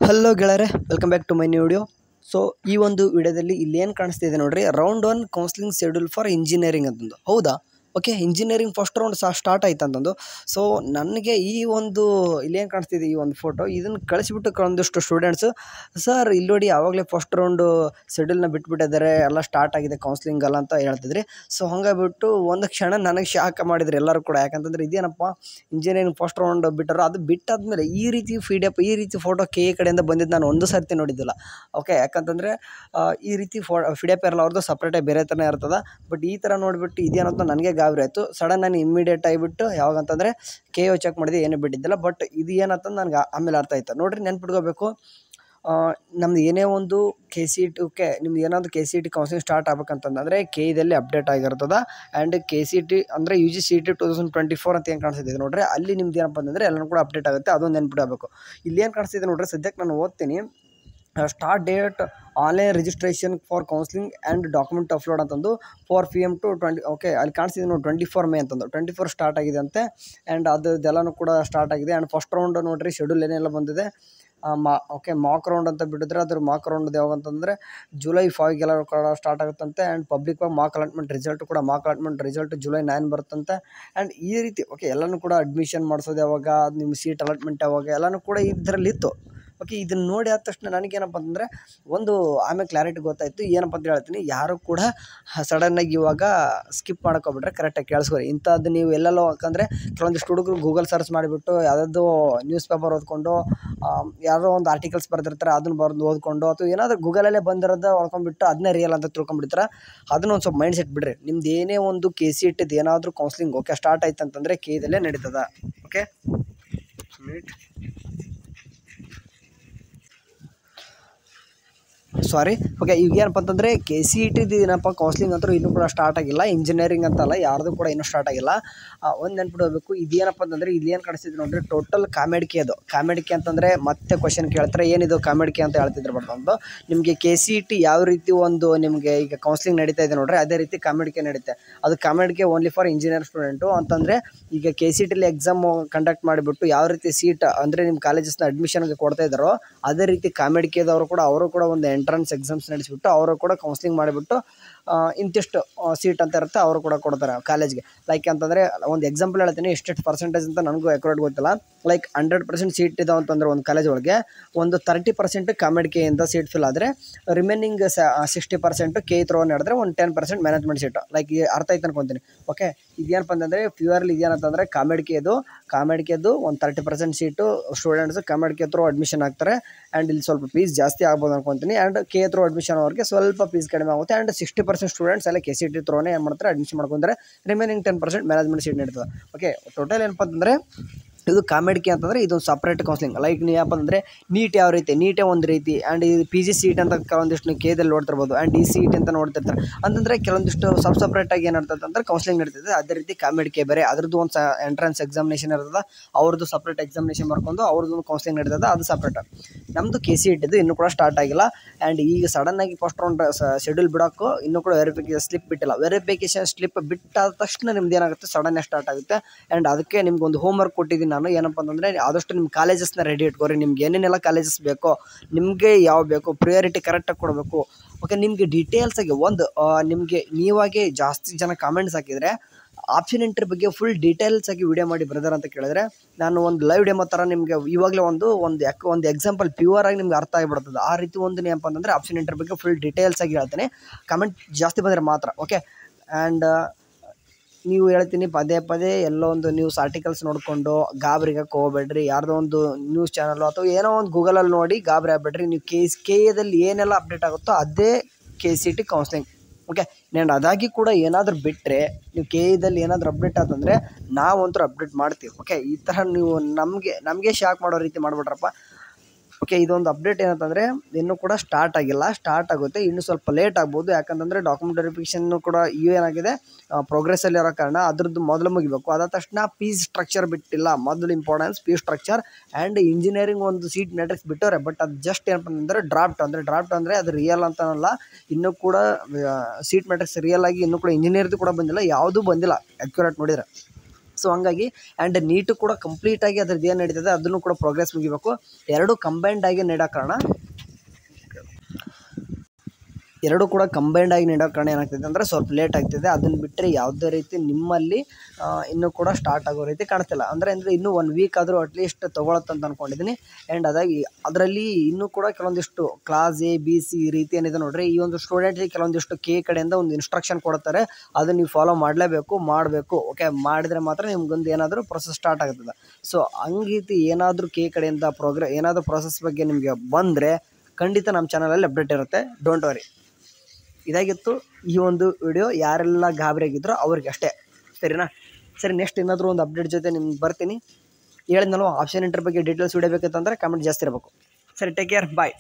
Hello ಗೆಳೆಯರೆ, welcome back to my new video. So ಈ ಒಂದು ವಿಡಿಯೋದಲ್ಲಿ ಇಲ್ಲಿ ಏನು ಕಾಣಿಸ್ತಿದೆ ನೋಡ್ರಿ, round 1 counselling schedule for engineering ಅಂತಂದು. ಹೌದಾ, okay, engineering first round start ಆಯ್ತು ಅಂತಂದು. ಸೊ ನನಗೆ ಈ ಒಂದು ಇಲ್ಲೇನು ಕಾಣಿಸ್ತಿದೆ ಈ ಒಂದು ಫೋಟೋ, ಇದನ್ನು ಕಳಿಸಿಬಿಟ್ಟು ಕೆಲವೊಂದಿಷ್ಟು ಸ್ಟೂಡೆಂಟ್ಸು, ಸರ್ ಇಲ್ಲಿ ನೋಡಿ ಆವಾಗಲೇ ಫಸ್ಟ್ ರೌಂಡು ಶೆಡ್ಯೂಲ್ನ ಬಿಟ್ಬಿಟ್ಟಿದ್ದಾರೆ, ಎಲ್ಲ ಸ್ಟಾರ್ಟ್ ಆಗಿದೆ ಕೌನ್ಸಿಲಿಂಗ್ ಅಲ್ಲ ಅಂತ ಹೇಳ್ತಿದ್ರಿ. ಸೊ ಹಂಗಾಗ್ಬಿಟ್ಟು ಒಂದು ಕ್ಷಣ ನನಗೆ ಶಾಕ್ ಮಾಡಿದ್ರು ಎಲ್ಲರೂ ಕೂಡ. ಯಾಕಂತಂದರೆ ಇದೇನಪ್ಪ ಇಂಜಿನಿಯರಿಂಗ್ ಫಸ್ಟ್ ರೌಂಡ್ ಬಿಟ್ಟರು, ಅದು ಬಿಟ್ಟಾದ್ಮೇಲೆ ಈ ರೀತಿ PDF ಈ ರೀತಿ ಫೋಟೋ ಕೆ ಕಡೆಯಿಂದ ಬಂದಿದ್ದು ನಾನು ಒಂದು ಸರ್ತಿ ನೋಡಿದ್ದಿಲ್ಲ. ಓಕೆ, ಯಾಕಂತಂದರೆ ಈ ರೀತಿ PDF ಇರಲ್ಲ, ಅವ್ರದ್ದು ಸಪ್ರೇಟಾಗಿ ಬೇರೆ ಥರನೇ ಇರ್ತದೆ. ಬಟ್ ಈ ಥರ ನೋಡಿಬಿಟ್ಟು ಇದೇನಂತ ನನಗೆ ಗಾಬರಿ ಆಯಿತು. ಸಡನ್ ನಾನು ಇಮ್ಮಿಡಿಯೇಟ್ ಆಗಿಬಿಟ್ಟು ಯಾವಾಗಂತಂದರೆ KO ಚೆಕ್ ಮಾಡಿದೆ, ಏನೂ ಬಿಟ್ಟಿದ್ದಿಲ್ಲ. ಬಟ್ ಇದು ಏನಂತಂದು ನನಗೆ ಆಮೇಲೆ ಅರ್ಥ ಆಯ್ತು. ನೋಡಿರಿ, ನೆನ್ಪಿಟ್ಕೋಬೇಕು, ನಮ್ದು ಏನೇ ಒಂದು KCET ನಿಮ್ದು ಏನಾದರೂ KCET ಕೌನ್ಸಿಲಿಂಗ್ ಸ್ಟಾರ್ಟ್ ಆಗ್ಬೇಕಂತಂದರೆ KEದಲ್ಲಿ ಅಪ್ಡೇಟ್ ಆಗಿರ್ತದೆ. ಆ್ಯಂಡ್ KCET ಅಂದರೆ UGCET 2024 ಅಂತ ಏನು ಕಾಣಿಸ್ತಿದೆ ನೋಡ್ರಿ, ಅಲ್ಲಿ ನಿಮ್ದು ಏನಪ್ಪ ಅಂತಂದರೆ ಎಲ್ಲನೂ ಕೂಡ ಅಪ್ಡೇಟ್ ಆಗುತ್ತೆ. ಅದೊಂದು ನೆನ್ಪಿಡಬೇಕು. ಇಲ್ಲಿ ಏನು ಕಾಣಿಸ್ತಿದೆ ನೋಡ್ರಿ, ಸದ್ಯಕ್ಕೆ ನಾನು ಓದ್ತೀನಿ. Start date online registration for counselling and document upload ಅಂತಂದು 4 PM to 20. ಓಕೆ, ಅಲ್ಲಿ ಕಾಣಿಸ್ತಿದೆ ನೋಡಿ 24 ಮೇ ಅಂತಂದು. 24 ಸ್ಟಾರ್ಟ್ ಆಗಿದೆ ಅಂತೆ. ಆ್ಯಂಡ್ ಅದೆಲ್ಲನೂ ಕೂಡ ಸ್ಟಾರ್ಟ್ ಆಗಿದೆ. ಆ್ಯಂಡ್ ಫಸ್ಟ್ ರೌಂಡ್ ನೋಡಿರಿ ಶೆಡ್ಯೂಲ್ ಏನೆಲ್ಲ ಬಂದಿದೆ. ಮಾಕ್ ರೌಂಡ್ ಅಂತ ಬಿಟ್ಟಿದ್ರೆ ಅದ್ರ ಮಾಕ್ ರೌಂಡ್ ಯಾವಾಗಂತಂದರೆ July 5 ಕೂಡ ಸ್ಟಾರ್ಟ್ ಆಗುತ್ತಂತೆ. And public mock allotment result July 9 ಬರುತ್ತಂತೆ. ಆ್ಯಂಡ್ ಈ ರೀತಿ ಓಕೆ ಎಲ್ಲನೂ ಕೂಡ ಅಡ್ಮಿಷನ್ ಮಾಡಿಸೋದು ಯಾವಾಗ, ನಿಮ್ಮ ಸೀಟ್ ಅಲಾಟ್ಮೆಂಟ್ ಯಾವಾಗ, ಎಲ್ಲನೂ ಕೂಡ ಇದರಲ್ಲಿ ಇತ್ತು. ಓಕೆ, ಇದನ್ನು ನೋಡಿ ಆದ ತಕ್ಷಣ ನನಗೇನಪ್ಪ ಅಂತಂದರೆ ಒಂದು ಆಮೇಲೆ ಕ್ಲಾರಿಟಿ ಗೊತ್ತಾಯಿತು. ಏನಪ್ಪ ಅಂತ ಹೇಳ್ತೀನಿ, ಯಾರು ಕೂಡ ಸಡನ್ನಾಗಿ ಇವಾಗ ಸ್ಕಿಪ್ ಮಾಡ್ಕೊಬಿಟ್ರೆ ಕರೆಕ್ಟಾಗಿ ಕೇಳಿಸ್ಕೊರಿ. ಇಂಥದ್ದು ನೀವು ಎಲ್ಲೆಲ್ಲೋ, ಯಾಕಂದರೆ ಕೆಲವೊಂದಿಷ್ಟು ಹುಡುಗರು ಗೂಗಲ್ ಸರ್ಚ್ ಮಾಡಿಬಿಟ್ಟು ಯಾವುದಾದ್ರು ನ್ಯೂಸ್ ಪೇಪರ್ ಓದ್ಕೊಂಡು ಯಾವುದೋ ಒಂದು ಆರ್ಟಿಕಲ್ಸ್ ಬರೆದಿರ್ತಾರೆ, ಅದನ್ನು ಓದ್ಕೊಂಡು ಅಥವಾ ಏನಾದರೂ ಗೂಗಲಲ್ಲೇ ಬಂದಿರೋದು ಹೊಡ್ಕೊಂಡ್ಬಿಟ್ಟು ಅದನ್ನೇ ರಿಯಲ್ ಅಂತ ತಿಳ್ಕೊಂಡ್ಬಿಡ್ತಾರೆ. ಅದನ್ನ ಒಂದು ಸ್ವಲ್ಪ ಮೈಂಡ್ ಸೆಟ್ ಬಿಡ್ರಿ. ನಿಮ್ದು ಏನೇ ಒಂದು KCET ಏನಾದರೂ ಕೌನ್ಸಿಲಿಂಗ್ ಓಕೆ ಸ್ಟಾರ್ಟ್ ಆಯ್ತು ಅಂತಂದರೆ KEದಲ್ಲೇ ನಡೀತದೆ. ಓಕೆ, ಸಾರಿ. ಓಕೆ, ಈಗ ಏನಪ್ಪ ಅಂತಂದರೆ KCET ಏನಪ್ಪ ಕೌನ್ಸಿಲಿಂಗ್ ಅಂತೂ ಇನ್ನೂ ಕೂಡ ಸ್ಟಾರ್ಟ್ ಆಗಿಲ್ಲ. ಇಂಜಿನಿಯರಿಂಗ್ ಅಂತಲ್ಲ, ಯಾರ್ದು ಕೂಡ ಇನ್ನೂ ಸ್ಟಾರ್ಟ್ ಆಗಿಲ್ಲ. ಒಂದು ನೆನ್ಪಿಡಬೇಕು, ಇದೇನಪ್ಪ ಅಂತಂದರೆ ಇಲ್ಲಿ ಏನು ಕಾಣಿಸ್ತಿದೆ ನೋಡಿರಿ, ಟೋಟಲ್ ಕಾಮೆಡಿಕೆ. ಅದು ಕಾಮೆಡಿಕೆ ಅಂತಂದರೆ ಮತ್ತೆ ಕ್ವಶನ್ ಕೇಳ್ತಾರೆ, ಏನಿದು ಕಾಮೆಡಿಕೆ ಅಂತ ಹೇಳ್ತಿದ್ರು. ಬರ್ತಂದು ನಿಮಗೆ KCET ಯಾವ ರೀತಿ ಒಂದು ನಿಮಗೆ ಈಗ ಕೌನ್ಸಿಲಿಂಗ್ ನಡೀತಾ ಇದೆ ನೋಡ್ರಿ, ಅದೇ ರೀತಿ ಕಾಮೆಡಿಕೆ ನಡೀತೆ. ಅದು ಕಾಮೆಡಿಕೆ ಓನ್ಲಿ ಫಾರ್ ಇಂಜಿನಿಯರ್ ಸ್ಟೂಡೆಂಟು. ಅಂತಂದರೆ ಈಗ KCETಲಿ ಎಕ್ಸಾಮ್ ಕಂಡಕ್ಟ್ ಮಾಡಿಬಿಟ್ಟು ಯಾವ ರೀತಿ ಸೀಟ್ ಅಂದರೆ ನಿಮ್ಮ ಕಾಲೇಜಸ್ನ ಅಡ್ಮಿಷನ್ಗೆ ಕೊಡ್ತಾ ಇದ್ದಾರೋ, ಅದೇ ರೀತಿ ಕಾಮೆಡಿಕೆದವರು ಕೂಡ ಅವರು ಕೂಡ ಒಂದು ಎಂಟ್ರೆನ್ಸ್ ಎಕ್ಸಾಮ್ಸ್ ನಡೆಸಿಬಿಟ್ಟು ಅವರು ಕೂಡ ಕೌನ್ಸಿಲಿಂಗ್ ಮಾಡಿಬಿಟ್ಟು ಇಂತಿಷ್ಟು ಸೀಟ್ ಅಂತ ಇರುತ್ತೆ, ಅವರು ಕೂಡ ಕೊಡ್ತಾರೆ ಕಾಲೇಜ್ಗೆ. ಲೈಕ್ ಅಂತಂದರೆ ಒಂದು ಎಕ್ಸಾಂಪಲ್ ಹೇಳ್ತೀನಿ, ಎಷ್ಟು ಪರ್ಸೆಂಟೇಜ್ ಅಂತ ನನಗೂ ಅಕ್ಯುರೇಟ್ ಗೊತ್ತಿಲ್ಲ. ಲೈಕ್ 100% ಸೀಟ್ ಇದಾವೆ ಅಂತಂದರೆ ಒಂದು ಕಾಲೇಜ್ ಒಳಗೆ ಒಂದು 30% ಕಾಮೆಡಿಕೆಯಿಂದ ಸೀಟ್ ಫಿಲ್ ಆದರೆ ರಿಮೈನಿಂಗ್ 60% KE ಥ್ರೂ ನಡೆದ್ರೆ ಒಂದು 10% ಮ್ಯಾನೇಜ್ಮೆಂಟ್ ಸೀಟು. ಲೈಕ್ ಅರ್ಥ ಆಯ್ತು ಅನ್ಕೊತೀನಿ. ಓಕೆ, ಇದೇನಪ್ಪ ಅಂತಂದರೆ ಪ್ಯೂರ್ಲಿ ಇದೇನಂತಂದರೆ ಕಾಮೆಡಿಕೆದು ಒಂದು 30% ಸೀಟು ಸ್ಟೂಡೆಂಟ್ಸು ಕಾಮೆಡಿಕೆ ಥ್ರೂ ಅಡ್ಮಿಷನ್ ಆಗ್ತಾರೆ. ಆ್ಯಂಡ್ ಇಲ್ಲಿ ಸ್ವಲ್ಪ ಫೀಸ್ ಜಾಸ್ತಿ ಆಗ್ಬೋದು ಅನ್ಕೊತೀನಿ. ಆ್ಯಂಡ್ KE ಥ್ರೂ ಅಡ್ಮಿಷನ್ ಅವ್ರಿಗೆ ಸ್ವಲ್ಪ ಫೀಸ್ ಕಡಿಮೆ ಆಗುತ್ತೆ. ಆ್ಯಂಡ್ 60% ಸ್ಟೂಡೆಂಟ್ಸ್ ಎಲ್ಲ KCET ಥ್ರೂನೇ ಏನು ಮಾಡ್ತಾರೆ, ಅಡ್ಮಿಷನ್ ಮಾಡ್ಕೊಂತಾರೆ. ರಿಮೈನಿಂಗ್ 10% ಮ್ಯಾನೇಜ್ಮೆಂಟ್ ಸೀಟ್ ನಡೀತದೆ. ಓಕೆ, ಟೋಟಲ್ ಏನಪ್ಪ ಅಂತಂದರೆ ಇದು ಕಾಮೆಡಿಕೆ ಅಂತಂದರೆ ಇದೊಂದು ಸಪ್ರೇಟ್ ಕೌನ್ಸಿಲಿಂಗ್. ಲೈಕ್ ನೀವು ಏನಪ್ಪ ಅಂದರೆ ನೀಟ್ ಯಾವ ರೀತಿ, ನೀಟೇ ಒಂದು ರೀತಿ. ಆ್ಯಂಡ್ ಇದು PG ಸೀಟ್ ಅಂತ ಕೆಲವೊಂದಿಷ್ಟು ನೀವು KEದಲ್ಲಿ ನೋಡ್ತಿರ್ಬೋದು. ಆ್ಯಂಡ್ ಈ ಸೀಟ್ ಅಂತ ನೋಡ್ತಿರ್ತಾರೆ. ಅಂತಂದರೆ ಕೆಲವೊಂದಿಷ್ಟು ಸಪ್ರೇಟಾಗಿ ಏನಿರ್ತದೆ ಅಂದರೆ ಕೌನ್ಸಿಲಿಂಗ್ ನಡೀತದೆ. ಅದೇ ರೀತಿ ಕಾಮೆಡಿಕೆ ಬೇರೆ, ಅದ್ರದ್ದು ಒಂದು ಎಂಟ್ರೆನ್ಸ್ ಎಕ್ಸಾಮಿನೇಷನ್ ಇರ್ತದೆ, ಅವ್ರದ್ದು ಸಪ್ರೇಟ್ ಎಕ್ಸಾಮಿನೇಷನ್ ಮಾಡ್ಕೊಂಡು ಅವ್ರದ್ದು ಒಂದು ಕೌನ್ಸಿಲಿಂಗ್ ನಡೀತದೆ, ಅದು ಸಪ್ರೇಟ್. ನಮ್ಮದು KCET ಇದು ಇನ್ನೂ ಕೂಡ ಸ್ಟಾರ್ಟ್ ಆಗಿಲ್ಲ. ಆ್ಯಂಡ್ ಈಗ ಸಡನ್ನಾಗಿ ಫಸ್ಟ್ ರೌಂಡ್ ಶೆಡ್ಯೂಲ್ ಬಿಡೋಕ್ಕೂ ಇನ್ನೂ ಕೂಡ ವೆರಿಫಿಕೇಷನ್ ಸ್ಲಿಪ್ ಬಿಟ್ಟಿಲ್ಲ. ವೆರಿಫಿಕೇಷನ್ ಸ್ಲಿಪ್ ಬಿಟ್ಟಾದ ತಕ್ಷಣ ನಿಮ್ದು ಏನಾಗುತ್ತೆ, ಸಡನ್ನೇ ಸ್ಟಾರ್ಟ್ ಆಗುತ್ತೆ. ಆ್ಯಂಡ್ ಅದಕ್ಕೆ ನಿಮ್ಗೊಂದು ಹೋಮ್ವರ್ಕ್ ಕೊಟ್ಟಿದ್ದೀನಿ ನಾನು. ಏನಪ್ಪ ಅಂತಂದರೆ ಆದಷ್ಟು ನಿಮ್ಮ ಕಾಲೇಜಸ್ನ ರೆಡಿ ಇಟ್ಕೊರಿ. ನಿಮ್ಗೆ ಏನೇನೆಲ್ಲ ಕಾಲೇಜಸ್ ಬೇಕೋ, ನಿಮಗೆ ಯಾವ ಬೇಕು ಪ್ರಿಯಾರಿಟಿ ಕರೆಕ್ಟಾಗಿ ಕೊಡಬೇಕು. ಓಕೆ, ನಿಮಗೆ ಡೀಟೇಲ್ಸಾಗಿ ನಿಮಗೆ ನೀವಾಗೆ ಜಾಸ್ತಿ ಜನ ಕಾಮೆಂಟ್ಸ್ ಹಾಕಿದರೆ ಆಪ್ಷನ್ ಎಂಟ್ರಿ ಬಗ್ಗೆ ಫುಲ್ ಡೀಟೇಲ್ಸ್ ಆಗಿ ವಿಡಿಯೋ ಮಾಡಿ ಬ್ರದರ್ ಅಂತ ಕೇಳಿದ್ರೆ ನಾನು ಒಂದು ಲೈವ್ ಡೆಮೋ ಥರ ನಿಮಗೆ ಇವಾಗಲೇ ಒಂದು ಎಕ್ಸಾಂಪಲ್ ಪ್ಯೂರ್ ಆಗಿ ನಿಮ್ಗೆ ಅರ್ಥ ಆಗಿಬಿಡ್ತದೆ. ಆ ರೀತಿ ಒಂದು ಏನಪ್ಪ ಅಂತಂದರೆ ಆಪ್ಷನ್ ಎಂಟ್ರಿ ಬಗ್ಗೆ ಫುಲ್ ಡೀಟೇಲ್ಸ್ ಆಗಿ ಹೇಳ್ತೇನೆ. ಕಮೆಂಟ್ ಜಾಸ್ತಿ ಬಂದರೆ ಮಾತ್ರ. ಓಕೆ, ಆ್ಯಂಡ್ ನೀವು ಹೇಳ್ತೀನಿ ಪದೇ ಎಲ್ಲೋ ಒಂದು ನ್ಯೂಸ್ ಆರ್ಟಿಕಲ್ಸ್ ನೋಡಿಕೊಂಡು ಗಾಬರಿಗಕ್ಕೆ ಹೋಗ್ಬೇಡ್ರಿ. ಯಾರ್ದೋ ಒಂದು ನ್ಯೂಸ್ ಚಾನಲ್ಲು ಅಥವಾ ಏನೋ ಒಂದು ಗೂಗಲಲ್ಲಿ ನೋಡಿ ಗಾಬರಿ ಆಗಬೇಡ್ರಿ. ನೀವು KEದಲ್ಲಿ ಏನೆಲ್ಲ ಅಪ್ಡೇಟ್ ಆಗುತ್ತೋ ಅದೇ KCET ಕೌನ್ಸಿಲಿಂಗ್. ಓಕೆ, ನಾನು ಅದಾಗಿ ಕೂಡ ಏನಾದರೂ ಬಿಟ್ಟರೆ, ನೀವು KEದಲ್ಲಿ ಏನಾದರೂ ಅಪ್ಡೇಟ್ ಆತಂದರೆ ನಾವಂತೂ ಅಪ್ಡೇಟ್ ಮಾಡ್ತೀವಿ. ಓಕೆ, ಈ ಥರ ನೀವು ನಮಗೆ ಶಾಕ್ ಮಾಡೋ ರೀತಿ ಮಾಡಿಬಿಟ್ರಪ್ಪ. ಓಕೆ, ಇದೊಂದು ಅಪ್ಡೇಟ್ ಏನಂತಂದರೆ ಇನ್ನೂ ಕೂಡ ಸ್ಟಾರ್ಟ್ ಆಗಿಲ್ಲ, ಸ್ಟಾರ್ಟ್ ಆಗುತ್ತೆ. ಇನ್ನೂ ಸ್ವಲ್ಪ ಲೇಟ್ ಆಗ್ಬೋದು. ಯಾಕಂತಂದರೆ ಡಾಕ್ಯುಮೆಂಟ್ ವೆರಿಫಿಕೇಷನ್ನು ಕೂಡ ಏನಾಗಿದೆ ಪ್ರೋಗ್ರೆಸ್ಸಲ್ಲಿ ಇರೋ ಕಾರಣ ಅದ್ರದ್ದು ಮೊದಲು ಮುಗಿಬೇಕು. ಅದಾದ ತಕ್ಷಣ ಫೀಸ್ ಸ್ಟ್ರಕ್ಚರ್ ಬಿಟ್ಟಿಲ್ಲ. ಮೊದಲು importance fees structure and engineering ಒಂದು ಸೀಟ್ ಮ್ಯಾಟ್ರಿಕ್ಸ್ ಬಿಟ್ಟವ್ರೆ. ಬಟ್ ಅದು ಜಸ್ಟ್ ಏನಪ್ಪ ಅಂತಂದರೆ ಡ್ರಾಫ್ಟ್ ಅಂದರೆ ಅದು ರಿಯಲ್ ಅಂತನಲ್ಲ. ಇನ್ನೂ ಕೂಡ ಸೀಟ್ ಮ್ಯಾಟ್ರಿಕ್ಸ್ ರಿಯಲ್ ಆಗಿ ಇನ್ನೂ ಕೂಡ ಇಂಜಿನಿಯರ್ದು ಕೂಡ ಬಂದಿಲ್ಲ, ಯಾವುದೂ ಬಂದಿಲ್ಲ ಅಕ್ಯುರೇಟ್ ನೋಡಿದರೆ. ಸೊ ಹಂಗಾಗಿ ಆ್ಯಂಡ್ ನೀಟು ಕೂಡ ಕಂಪ್ಲೀಟಾಗಿ ಅದ್ರದ್ದು ಏನು ನಡೀತದೆ ಅದನ್ನು ಕೂಡ ಪ್ರೋಗ್ರೆಸ್ ಮುಗಿಬೇಕು. ಎರಡೂ ಕಂಬೈಂಡ್ ಆಗಿ ನೀಡೋ ಕಾರಣ ಏನಾಗ್ತಿದೆ ಅಂದರೆ ಸ್ವಲ್ಪ ಲೇಟ್ ಆಗ್ತಿದೆ. ಅದನ್ನು ಬಿಟ್ಟರೆ ಯಾವುದೇ ರೀತಿ ನಿಮ್ಮಲ್ಲಿ ಇನ್ನೂ ಕೂಡ ಸ್ಟಾರ್ಟ್ ಆಗೋ ರೀತಿ ಕಾಣ್ತಿಲ್ಲ. ಅಂದರೆ ಇನ್ನೂ 1 ವೀಕ್ ಆದರೂ ಅಟ್ಲೀಸ್ಟ್ ತೊಗೊಳತ್ತಂತ ಅಂದ್ಕೊಂಡಿದ್ದೀನಿ. ಆ್ಯಂಡ್ ಅದರಲ್ಲಿ ಇನ್ನೂ ಕೂಡ ಕೆಲವೊಂದಿಷ್ಟು ಕ್ಲಾಸ್ A B C ಈ ರೀತಿ ಏನಿದೆ ನೋಡಿರಿ, ಈ ಒಂದು ಸ್ಟೂಡೆಂಟ್ಗೆ ಕೆಲವೊಂದಿಷ್ಟು ಕಡೆಯಿಂದ ಒಂದು ಇನ್ಸ್ಟ್ರಕ್ಷನ್ ಕೊಡ್ತಾರೆ, ಅದನ್ನು ನೀವು ಫಾಲೋ ಮಾಡಬೇಕು. ಓಕೆ, ಮಾಡಿದರೆ ಮಾತ್ರ ನಿಮ್ಗೊಂದು ಏನಾದರೂ ಪ್ರೊಸೆಸ್ ಸ್ಟಾರ್ಟ್ ಆಗ್ತದೆ. ಸೊ ಹಂಗೀತಿ ಏನಾದರೂ ಕಡೆಯಿಂದ ಏನಾದರೂ ಪ್ರೊಸೆಸ್ ಬಗ್ಗೆ ನಿಮಗೆ ಬಂದರೆ ಖಂಡಿತ ನಮ್ಮ ಚಾನಲಲ್ಲಿ ಅಪ್ಡೇಟ್ ಇರುತ್ತೆ. Don't worry. ಇದಾಗಿತ್ತು ಈ ಒಂದು ವಿಡಿಯೋ. ಯಾರೆಲ್ಲ ಗಾಬರಿಯಾಗಿದ್ರೋ ಅವ್ರಿಗೆ ಅಷ್ಟೇ, ಸರಿನಾ? ಸರಿ, ನೆಕ್ಸ್ಟ್ ಏನಾದರೂ ಒಂದು ಅಪ್ಡೇಟ್ ಜೊತೆ ನಿಮ್ಗೆ ಬರ್ತೀನಿ. ಹೇಳಿದ್ನಲ್ವ, ಆಪ್ಷನ್ ಎಂಟ್ರಿ ಬಗ್ಗೆ ಡೀಟೇಲ್ಸ್ ವಿಡಿಯೋ ಬೇಕಿತ್ತಂದರೆ ಕಮೆಂಟ್ ಜಾಸ್ತಿ ಇರಬೇಕು. ಸರಿ, ಟೇಕ್ ಕೇರ್, ಬಾಯ್.